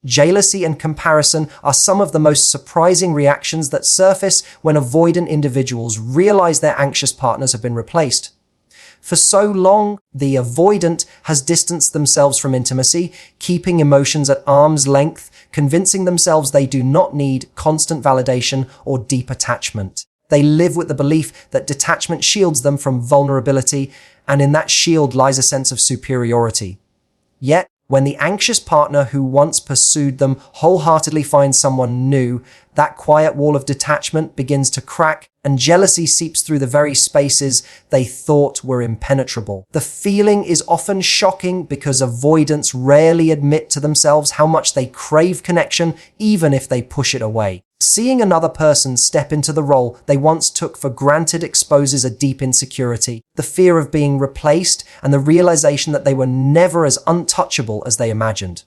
Jealousy and comparison are some of the most surprising reactions that surface when avoidant individuals realize their anxious partners have been replaced. For so long, the avoidant has distanced themselves from intimacy, keeping emotions at arm's length, convincing themselves they do not need constant validation or deep attachment. They live with the belief that detachment shields them from vulnerability, and in that shield lies a sense of superiority. Yet, when the anxious partner who once pursued them wholeheartedly finds someone new, that quiet wall of detachment begins to crack and jealousy seeps through the very spaces they thought were impenetrable. The feeling is often shocking because avoidants rarely admit to themselves how much they crave connection, even if they push it away. Seeing another person step into the role they once took for granted exposes a deep insecurity, the fear of being replaced, and the realization that they were never as untouchable as they imagined.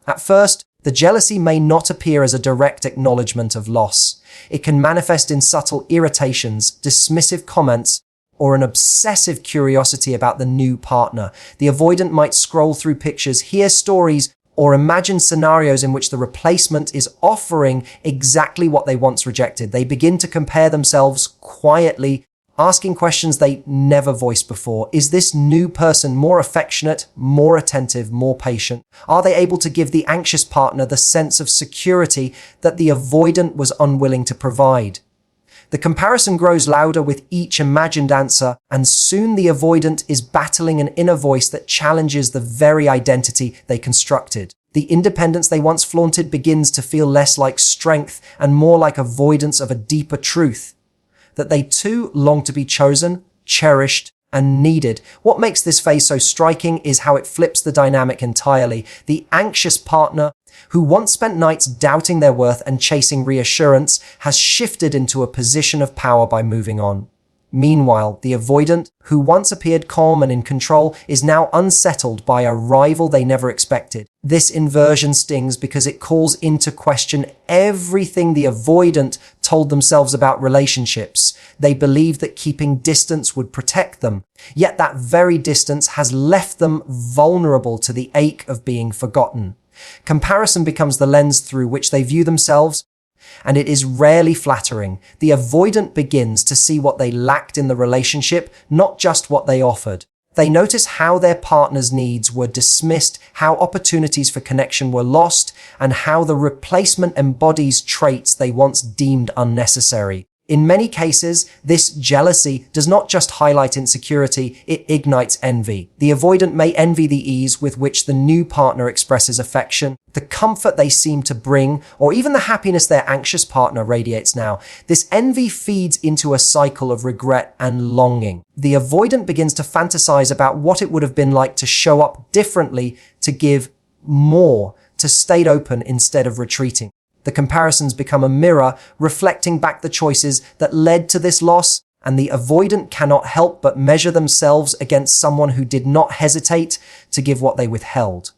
At first, the jealousy may not appear as a direct acknowledgement of loss. It can manifest in subtle irritations, dismissive comments, or an obsessive curiosity about the new partner. The avoidant might scroll through pictures, hear stories, or imagine scenarios in which the replacement is offering exactly what they once rejected. They begin to compare themselves quietly, asking questions they never voiced before. Is this new person more affectionate, more attentive, more patient? Are they able to give the anxious partner the sense of security that the avoidant was unwilling to provide? The comparison grows louder with each imagined answer, and soon the avoidant is battling an inner voice that challenges the very identity they constructed. The independence they once flaunted begins to feel less like strength and more like avoidance of a deeper truth, that they too long to be chosen, cherished, and needed. What makes this phase so striking is how it flips the dynamic entirely. The anxious partner, who once spent nights doubting their worth and chasing reassurance, has shifted into a position of power by moving on. Meanwhile, the avoidant, who once appeared calm and in control, is now unsettled by a rival they never expected. This inversion stings because it calls into question everything the avoidant told themselves about relationships. They believed that keeping distance would protect them, yet that very distance has left them vulnerable to the ache of being forgotten. Comparison becomes the lens through which they view themselves, and it is rarely flattering. The avoidant begins to see what they lacked in the relationship, not just what they offered. They notice how their partner's needs were dismissed, how opportunities for connection were lost, and how the replacement embodies traits they once deemed unnecessary. In many cases, this jealousy does not just highlight insecurity, it ignites envy. The avoidant may envy the ease with which the new partner expresses affection, the comfort they seem to bring, or even the happiness their anxious partner radiates now. This envy feeds into a cycle of regret and longing. The avoidant begins to fantasize about what it would have been like to show up differently, to give more, to stay open instead of retreating. The comparisons become a mirror, reflecting back the choices that led to this loss, and the avoidant cannot help but measure themselves against someone who did not hesitate to give what they withheld.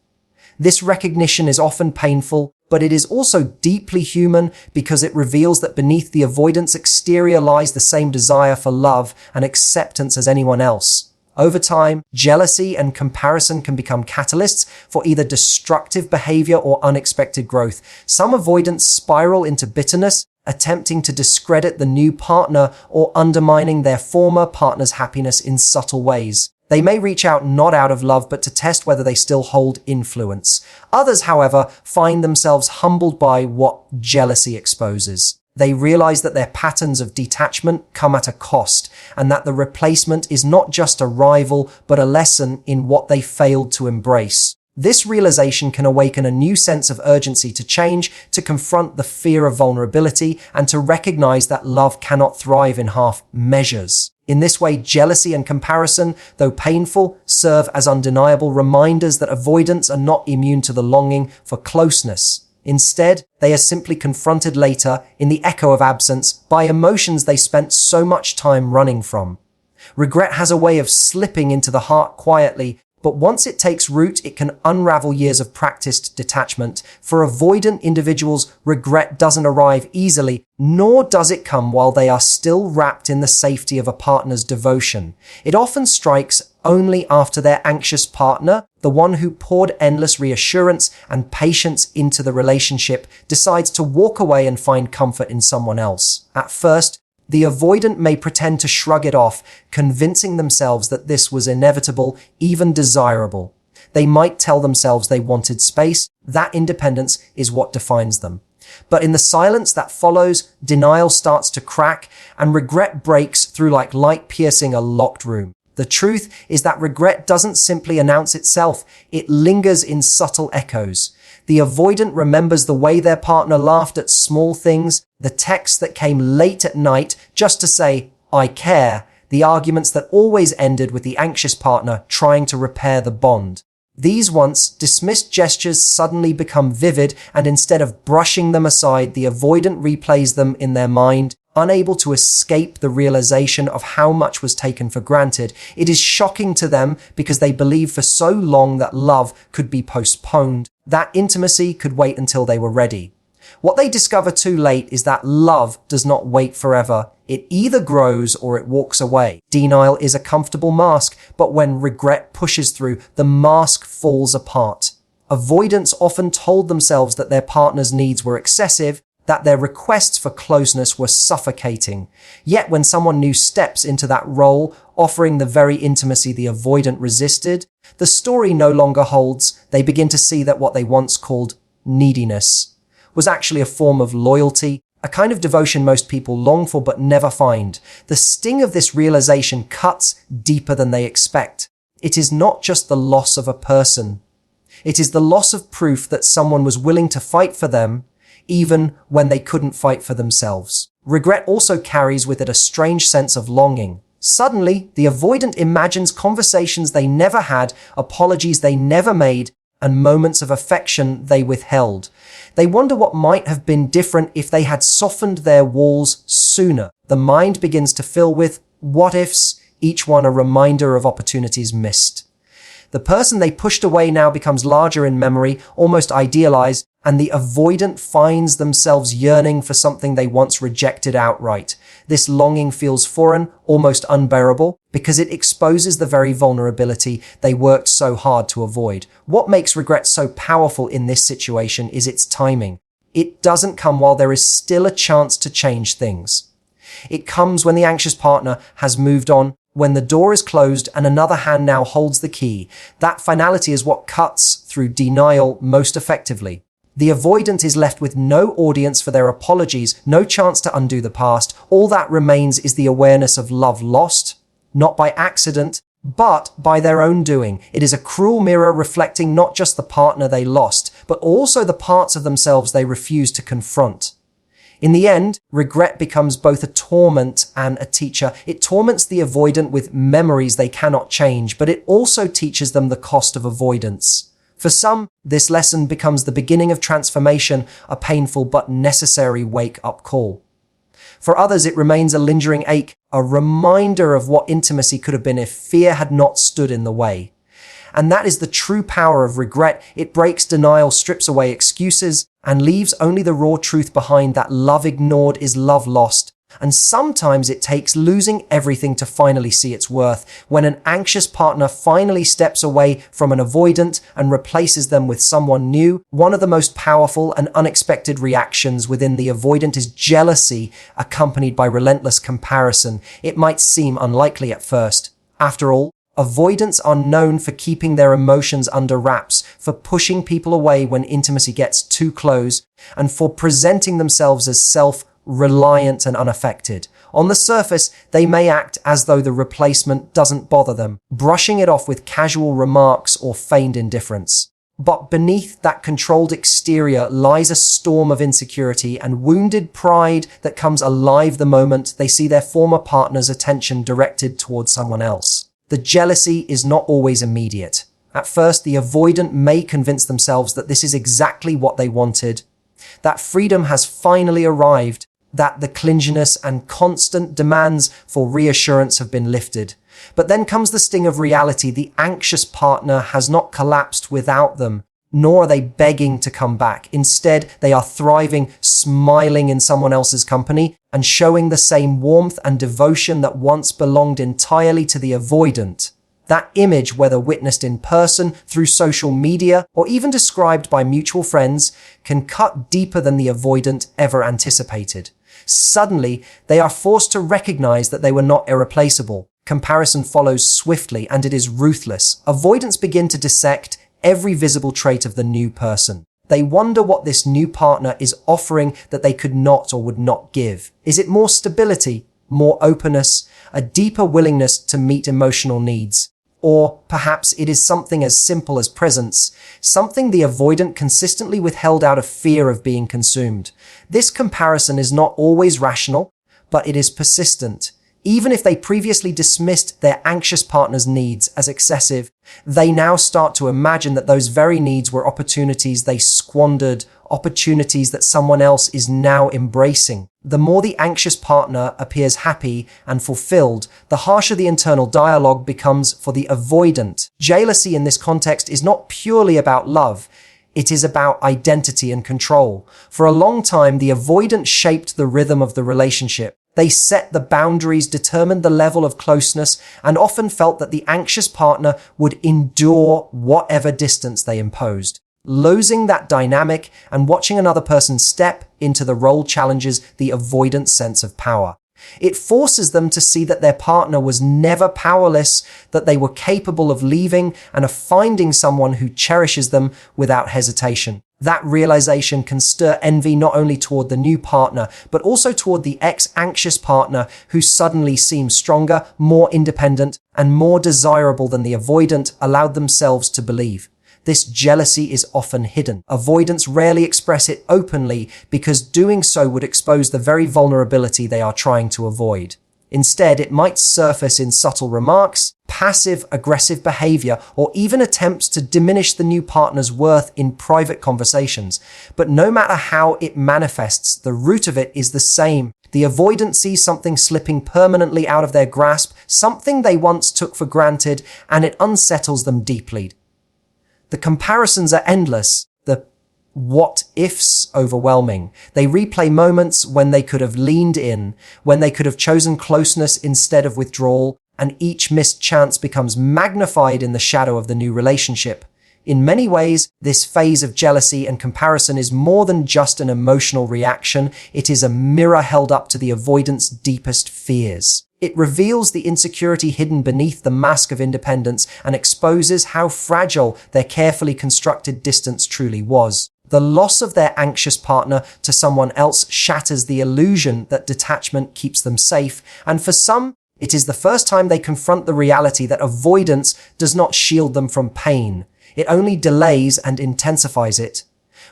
This recognition is often painful, but it is also deeply human because it reveals that beneath the avoidant's exterior lies the same desire for love and acceptance as anyone else. Over time, jealousy and comparison can become catalysts for either destructive behavior or unexpected growth. Some avoidants spiral into bitterness, attempting to discredit the new partner or undermining their former partner's happiness in subtle ways. They may reach out not out of love, but to test whether they still hold influence. Others, however, find themselves humbled by what jealousy exposes. They realize that their patterns of detachment come at a cost, and that the replacement is not just a rival, but a lesson in what they failed to embrace. This realization can awaken a new sense of urgency to change, to confront the fear of vulnerability, and to recognize that love cannot thrive in half measures. In this way, jealousy and comparison, though painful, serve as undeniable reminders that avoidants are not immune to the longing for closeness. Instead, they are simply confronted later, in the echo of absence, by emotions they spent so much time running from. Regret has a way of slipping into the heart quietly, but once it takes root, it can unravel years of practiced detachment. For avoidant individuals, regret doesn't arrive easily, nor does it come while they are still wrapped in the safety of a partner's devotion. It often strikes only after their anxious partner, the one who poured endless reassurance and patience into the relationship, decides to walk away and find comfort in someone else. At first, the avoidant may pretend to shrug it off, convincing themselves that this was inevitable, even desirable. They might tell themselves they wanted space, that independence is what defines them. But in the silence that follows, denial starts to crack, and regret breaks through like light piercing a locked room. The truth is that regret doesn't simply announce itself, it lingers in subtle echoes. The avoidant remembers the way their partner laughed at small things, the texts that came late at night just to say, "I care," the arguments that always ended with the anxious partner trying to repair the bond. These once dismissed gestures suddenly become vivid, and instead of brushing them aside, the avoidant replays them in their mind, unable to escape the realization of how much was taken for granted. It is shocking to them because they believed for so long that love could be postponed, that intimacy could wait until they were ready. What they discover too late is that love does not wait forever. It either grows or it walks away. Denial is a comfortable mask, but when regret pushes through, the mask falls apart. Avoidants often told themselves that their partner's needs were excessive, that their requests for closeness were suffocating. Yet when someone new steps into that role, offering the very intimacy the avoidant resisted, the story no longer holds. They begin to see that what they once called neediness was actually a form of loyalty, a kind of devotion most people long for but never find. The sting of this realization cuts deeper than they expect. It is not just the loss of a person. It is the loss of proof that someone was willing to fight for them, even when they couldn't fight for themselves. Regret also carries with it a strange sense of longing. Suddenly, the avoidant imagines conversations they never had, apologies they never made, and moments of affection they withheld. They wonder what might have been different if they had softened their walls sooner. The mind begins to fill with what-ifs, each one a reminder of opportunities missed. The person they pushed away now becomes larger in memory, almost idealized, and the avoidant finds themselves yearning for something they once rejected outright. This longing feels foreign, almost unbearable, because it exposes the very vulnerability they worked so hard to avoid. What makes regret so powerful in this situation is its timing. It doesn't come while there is still a chance to change things. It comes when the anxious partner has moved on, when the door is closed and another hand now holds the key. That finality is what cuts through denial most effectively. The avoidant is left with no audience for their apologies, no chance to undo the past. All that remains is the awareness of love lost, not by accident, but by their own doing. It is a cruel mirror reflecting not just the partner they lost, but also the parts of themselves they refused to confront. In the end, regret becomes both a torment and a teacher. It torments the avoidant with memories they cannot change, but it also teaches them the cost of avoidance. For some, this lesson becomes the beginning of transformation, a painful but necessary wake-up call. For others, it remains a lingering ache, a reminder of what intimacy could have been if fear had not stood in the way. And that is the true power of regret. It breaks denial, strips away excuses, and leaves only the raw truth behind that love ignored is love lost. And sometimes it takes losing everything to finally see its worth. When an anxious partner finally steps away from an avoidant and replaces them with someone new, one of the most powerful and unexpected reactions within the avoidant is jealousy, accompanied by relentless comparison. It might seem unlikely at first. After all, avoidants are known for keeping their emotions under wraps, for pushing people away when intimacy gets too close, and for presenting themselves as self-reliant and unaffected. On the surface, they may act as though the replacement doesn't bother them, brushing it off with casual remarks or feigned indifference. But beneath that controlled exterior lies a storm of insecurity and wounded pride that comes alive the moment they see their former partner's attention directed towards someone else. The jealousy is not always immediate. At first, the avoidant may convince themselves that this is exactly what they wanted, that freedom has finally arrived, that the clinginess and constant demands for reassurance have been lifted. But then comes the sting of reality. The anxious partner has not collapsed without them, nor are they begging to come back. Instead, they are thriving, smiling in someone else's company, and showing the same warmth and devotion that once belonged entirely to the avoidant. That image, whether witnessed in person, through social media, or even described by mutual friends, can cut deeper than the avoidant ever anticipated. Suddenly, they are forced to recognize that they were not irreplaceable. Comparison follows swiftly, and it is ruthless. Avoidants begin to dissect every visible trait of the new person. They wonder what this new partner is offering that they could not or would not give. Is it more stability, more openness, a deeper willingness to meet emotional needs? Or perhaps it is something as simple as presence, something the avoidant consistently withheld out of fear of being consumed. This comparison is not always rational, but it is persistent. Even if they previously dismissed their anxious partner's needs as excessive, they now start to imagine that those very needs were opportunities they squandered, opportunities that someone else is now embracing. The more the anxious partner appears happy and fulfilled, the harsher the internal dialogue becomes for the avoidant. Jealousy in this context is not purely about love. It is about identity and control. For a long time, the avoidant shaped the rhythm of the relationship. They set the boundaries, determined the level of closeness, and often felt that the anxious partner would endure whatever distance they imposed. Losing that dynamic and watching another person step into the role challenges the avoidant sense of power. It forces them to see that their partner was never powerless, that they were capable of leaving and of finding someone who cherishes them without hesitation. That realization can stir envy not only toward the new partner, but also toward the ex-anxious partner who suddenly seems stronger, more independent, and more desirable than the avoidant allowed themselves to believe. This jealousy is often hidden. Avoidants rarely express it openly because doing so would expose the very vulnerability they are trying to avoid. Instead, it might surface in subtle remarks, passive-aggressive behavior, or even attempts to diminish the new partner's worth in private conversations. But no matter how it manifests, the root of it is the same. The avoidant sees something slipping permanently out of their grasp, something they once took for granted, and it unsettles them deeply. The comparisons are endless. The what-ifs overwhelming. They replay moments when they could have leaned in, when they could have chosen closeness instead of withdrawal, and each missed chance becomes magnified in the shadow of the new relationship. In many ways, this phase of jealousy and comparison is more than just an emotional reaction. It is a mirror held up to the avoidant's deepest fears. It reveals the insecurity hidden beneath the mask of independence and exposes how fragile their carefully constructed distance truly was. The loss of their anxious partner to someone else shatters the illusion that detachment keeps them safe, and for some, it is the first time they confront the reality that avoidance does not shield them from pain. It only delays and intensifies it.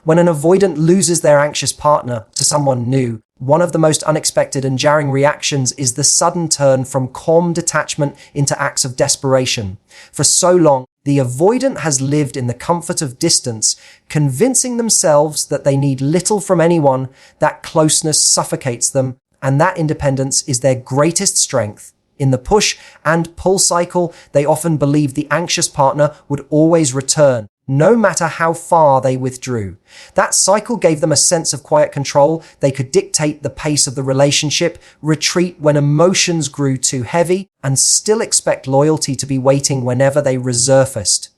When an avoidant loses their anxious partner to someone new, one of the most unexpected and jarring reactions is the sudden turn from calm detachment into acts of desperation. For so long, the avoidant has lived in the comfort of distance, convincing themselves that they need little from anyone, that closeness suffocates them, and that independence is their greatest strength. In the push and pull cycle, they often believed the anxious partner would always return, no matter how far they withdrew. That cycle gave them a sense of quiet control. They could dictate the pace of the relationship, retreat when emotions grew too heavy, and still expect loyalty to be waiting whenever they resurfaced.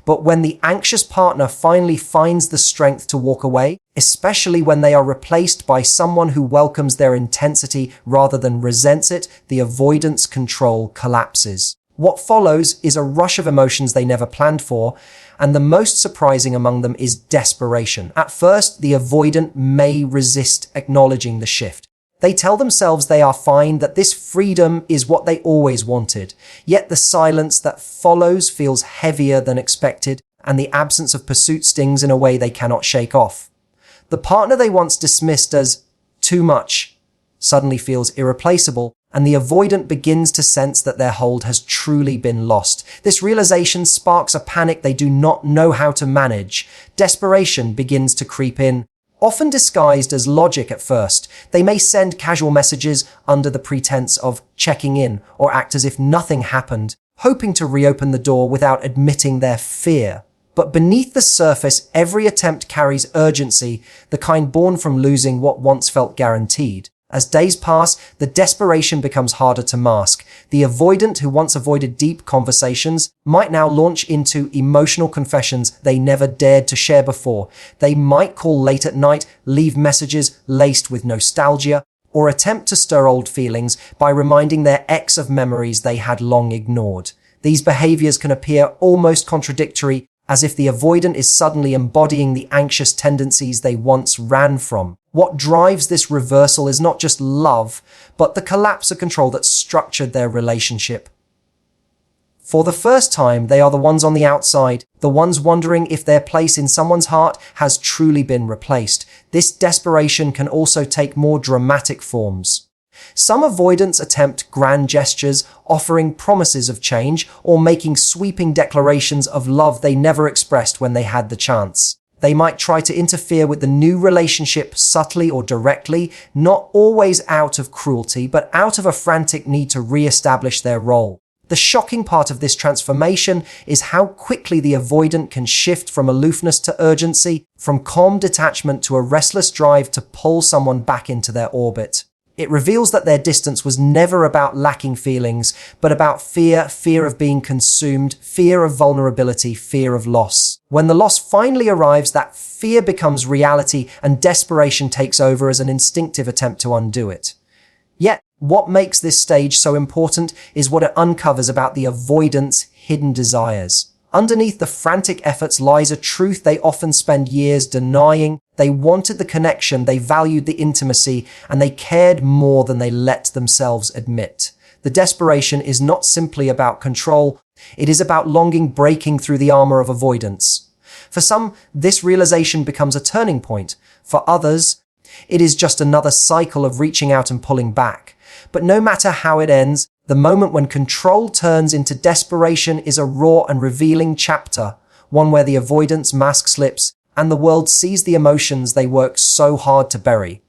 But when the anxious partner finally finds the strength to walk away, especially when they are replaced by someone who welcomes their intensity rather than resents it, the avoidance control collapses. What follows is a rush of emotions they never planned for, and the most surprising among them is desperation. At first, the avoidant may resist acknowledging the shift. They tell themselves they are fine, that this freedom is what they always wanted. Yet the silence that follows feels heavier than expected, and the absence of pursuit stings in a way they cannot shake off. The partner they once dismissed as too much suddenly feels irreplaceable, and the avoidant begins to sense that their hold has truly been lost. This realization sparks a panic they do not know how to manage. Desperation begins to creep in, often disguised as logic at first. They may send casual messages under the pretense of checking in or act as if nothing happened, hoping to reopen the door without admitting their fear. But beneath the surface, every attempt carries urgency, the kind born from losing what once felt guaranteed. As days pass, the desperation becomes harder to mask. The avoidant who once avoided deep conversations might now launch into emotional confessions they never dared to share before. They might call late at night, leave messages laced with nostalgia, or attempt to stir old feelings by reminding their ex of memories they had long ignored. These behaviors can appear almost contradictory, as if the avoidant is suddenly embodying the anxious tendencies they once ran from. What drives this reversal is not just love, but the collapse of control that structured their relationship. For the first time, they are the ones on the outside, the ones wondering if their place in someone's heart has truly been replaced. This desperation can also take more dramatic forms. Some avoidants attempt grand gestures, offering promises of change, or making sweeping declarations of love they never expressed when they had the chance. They might try to interfere with the new relationship subtly or directly, not always out of cruelty, but out of a frantic need to re-establish their role. The shocking part of this transformation is how quickly the avoidant can shift from aloofness to urgency, from calm detachment to a restless drive to pull someone back into their orbit. It reveals that their distance was never about lacking feelings, but about fear of being consumed, fear of vulnerability, fear of loss. When the loss finally arrives, that fear becomes reality and desperation takes over as an instinctive attempt to undo it. Yet, what makes this stage so important is what it uncovers about the avoidant's hidden desires. Underneath the frantic efforts lies a truth they often spend years denying. They wanted the connection, they valued the intimacy, and they cared more than they let themselves admit. The desperation is not simply about control, it is about longing breaking through the armor of avoidance. For some, this realization becomes a turning point. For others, it is just another cycle of reaching out and pulling back. But no matter how it ends, the moment when control turns into desperation is a raw and revealing chapter, one where the avoidance mask slips and the world sees the emotions they worked so hard to bury.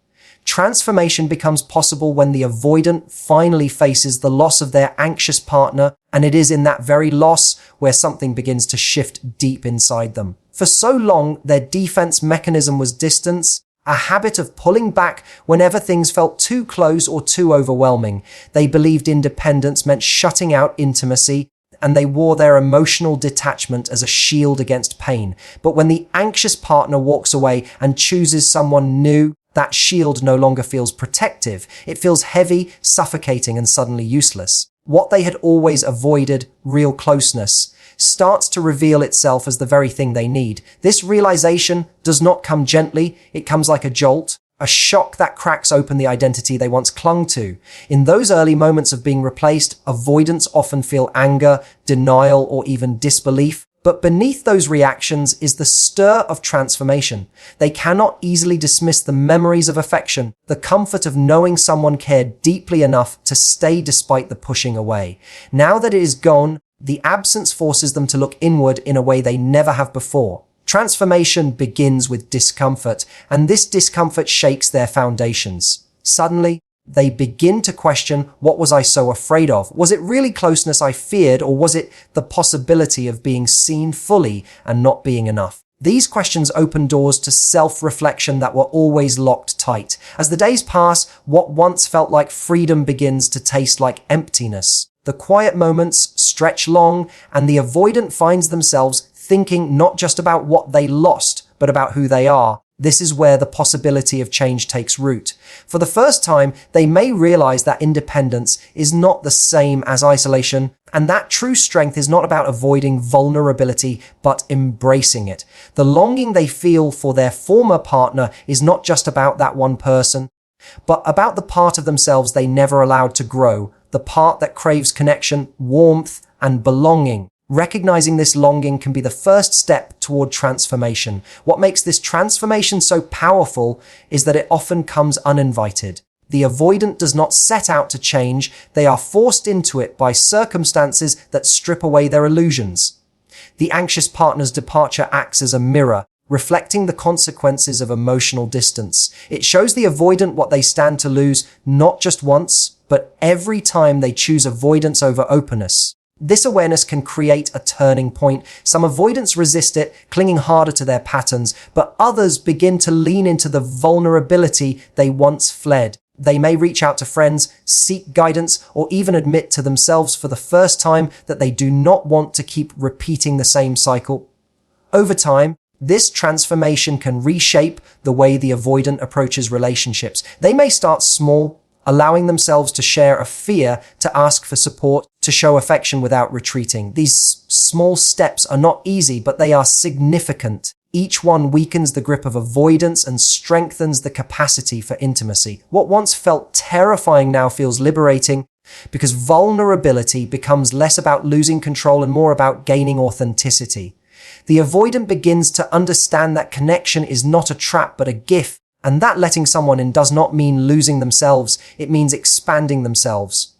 Transformation becomes possible when the avoidant finally faces the loss of their anxious partner, and it is in that very loss where something begins to shift deep inside them. For so long, their defense mechanism was distance, a habit of pulling back whenever things felt too close or too overwhelming. They believed independence meant shutting out intimacy, and they wore their emotional detachment as a shield against pain. But when the anxious partner walks away and chooses someone new, that shield no longer feels protective. It feels heavy, suffocating, and suddenly useless. What they had always avoided, real closeness, starts to reveal itself as the very thing they need. This realization does not come gently, it comes like a jolt, a shock that cracks open the identity they once clung to. In those early moments of being replaced, avoidants often feel anger, denial, or even disbelief. But beneath those reactions is the stir of transformation. They cannot easily dismiss the memories of affection, the comfort of knowing someone cared deeply enough to stay despite the pushing away. Now that it is gone, the absence forces them to look inward in a way they never have before. Transformation begins with discomfort, and this discomfort shakes their foundations. Suddenly, they begin to question, what was I so afraid of? Was it really closeness I feared, or was it the possibility of being seen fully and not being enough? These questions open doors to self-reflection that were always locked tight. As the days pass, what once felt like freedom begins to taste like emptiness. The quiet moments stretch long, and the avoidant finds themselves thinking not just about what they lost, but about who they are. This is where the possibility of change takes root. For the first time, they may realize that independence is not the same as isolation, and that true strength is not about avoiding vulnerability, but embracing it. The longing they feel for their former partner is not just about that one person, but about the part of themselves they never allowed to grow, the part that craves connection, warmth, and belonging. Recognizing this longing can be the first step toward transformation. What makes this transformation so powerful is that it often comes uninvited. The avoidant does not set out to change, they are forced into it by circumstances that strip away their illusions. The anxious partner's departure acts as a mirror, reflecting the consequences of emotional distance. It shows the avoidant what they stand to lose, not just once, but every time they choose avoidance over openness. This awareness can create a turning point. Some avoidants resist it, clinging harder to their patterns, but others begin to lean into the vulnerability they once fled. They may reach out to friends, seek guidance, or even admit to themselves for the first time that they do not want to keep repeating the same cycle. Over time, this transformation can reshape the way the avoidant approaches relationships. They may start small, allowing themselves to share a fear, to ask for support, to show affection without retreating. These small steps are not easy, but they are significant. Each one weakens the grip of avoidance and strengthens the capacity for intimacy. What once felt terrifying now feels liberating, because vulnerability becomes less about losing control and more about gaining authenticity. The avoidant begins to understand that connection is not a trap but a gift, and that letting someone in does not mean losing themselves, it means expanding themselves.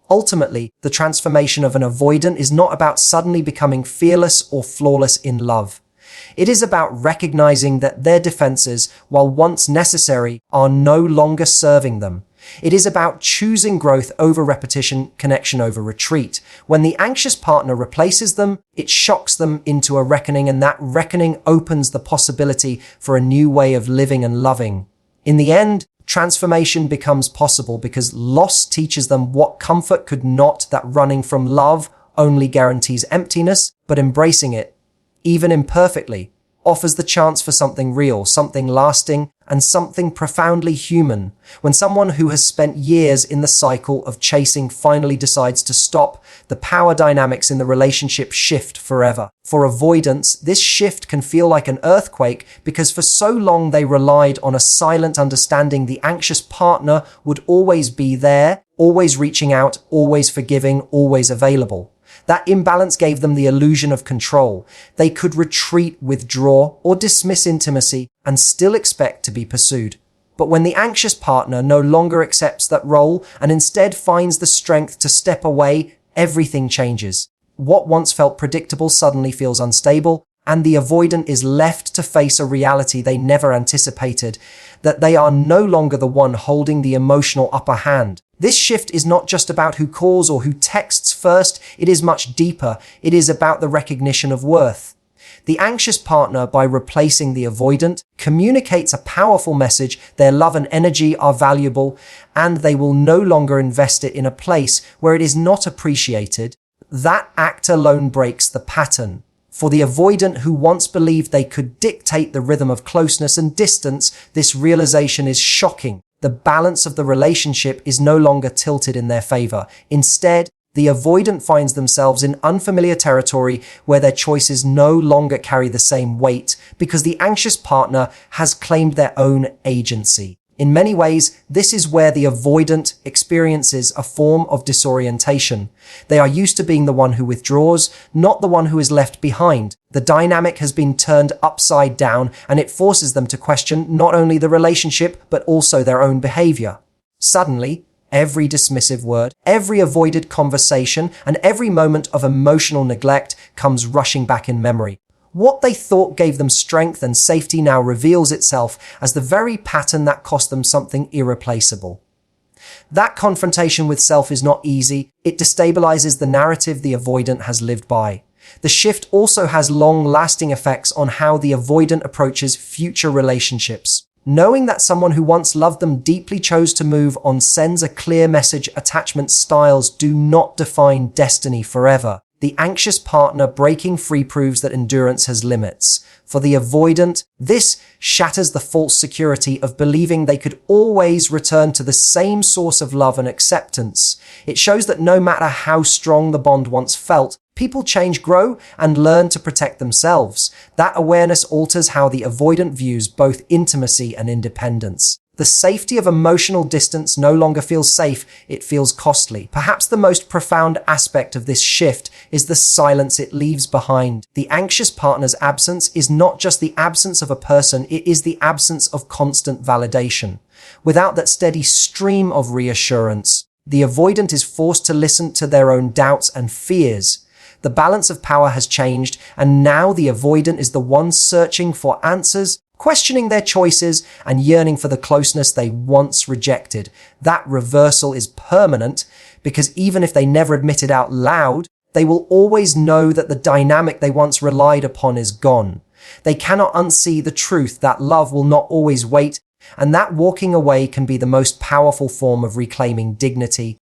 Ultimately, the transformation of an avoidant is not about suddenly becoming fearless or flawless in love. It is about recognizing that their defenses, while once necessary, are no longer serving them. It is about choosing growth over repetition, connection over retreat. When the anxious partner replaces them, it shocks them into a reckoning, and that reckoning opens the possibility for a new way of living and loving. In the end, transformation becomes possible because loss teaches them what comfort could not, that running from love only guarantees emptiness, but embracing it, even imperfectly, offers the chance for something real, something lasting, and something profoundly human. When someone who has spent years in the cycle of chasing finally decides to stop, the power dynamics in the relationship shift forever. For avoidance, this shift can feel like an earthquake because for so long they relied on a silent understanding the anxious partner would always be there, always reaching out, always forgiving, always available. That imbalance gave them the illusion of control. They could retreat, withdraw, or dismiss intimacy and still expect to be pursued. But when the anxious partner no longer accepts that role and instead finds the strength to step away, everything changes. What once felt predictable suddenly feels unstable, and the avoidant is left to face a reality they never anticipated, that they are no longer the one holding the emotional upper hand. This shift is not just about who calls or who texts first, it is much deeper. It is about the recognition of worth. The anxious partner, by replacing the avoidant, communicates a powerful message. Their love and energy are valuable, and they will no longer invest it in a place where it is not appreciated. That act alone breaks the pattern. For the avoidant who once believed they could dictate the rhythm of closeness and distance, this realization is shocking. The balance of the relationship is no longer tilted in their favor. Instead, the avoidant finds themselves in unfamiliar territory where their choices no longer carry the same weight because the anxious partner has claimed their own agency. In many ways, this is where the avoidant experiences a form of disorientation. They are used to being the one who withdraws, not the one who is left behind. The dynamic has been turned upside down, and it forces them to question not only the relationship, but also their own behavior. Suddenly, every dismissive word, every avoided conversation, and every moment of emotional neglect comes rushing back in memory. What they thought gave them strength and safety now reveals itself as the very pattern that cost them something irreplaceable. That confrontation with self is not easy. It destabilizes the narrative the avoidant has lived by. The shift also has long-lasting effects on how the avoidant approaches future relationships. Knowing that someone who once loved them deeply chose to move on sends a clear message: attachment styles do not define destiny forever. The anxious partner breaking free proves that endurance has limits. For the avoidant, this shatters the false security of believing they could always return to the same source of love and acceptance. It shows that no matter how strong the bond once felt, people change, grow, and learn to protect themselves. That awareness alters how the avoidant views both intimacy and independence. The safety of emotional distance no longer feels safe, it feels costly. Perhaps the most profound aspect of this shift is the silence it leaves behind. The anxious partner's absence is not just the absence of a person, it is the absence of constant validation. Without that steady stream of reassurance, the avoidant is forced to listen to their own doubts and fears. The balance of power has changed, and now the avoidant is the one searching for answers, questioning their choices, and yearning for the closeness they once rejected. That reversal is permanent because even if they never admit it out loud, they will always know that the dynamic they once relied upon is gone. They cannot unsee the truth that love will not always wait, And that walking away can be the most powerful form of reclaiming dignity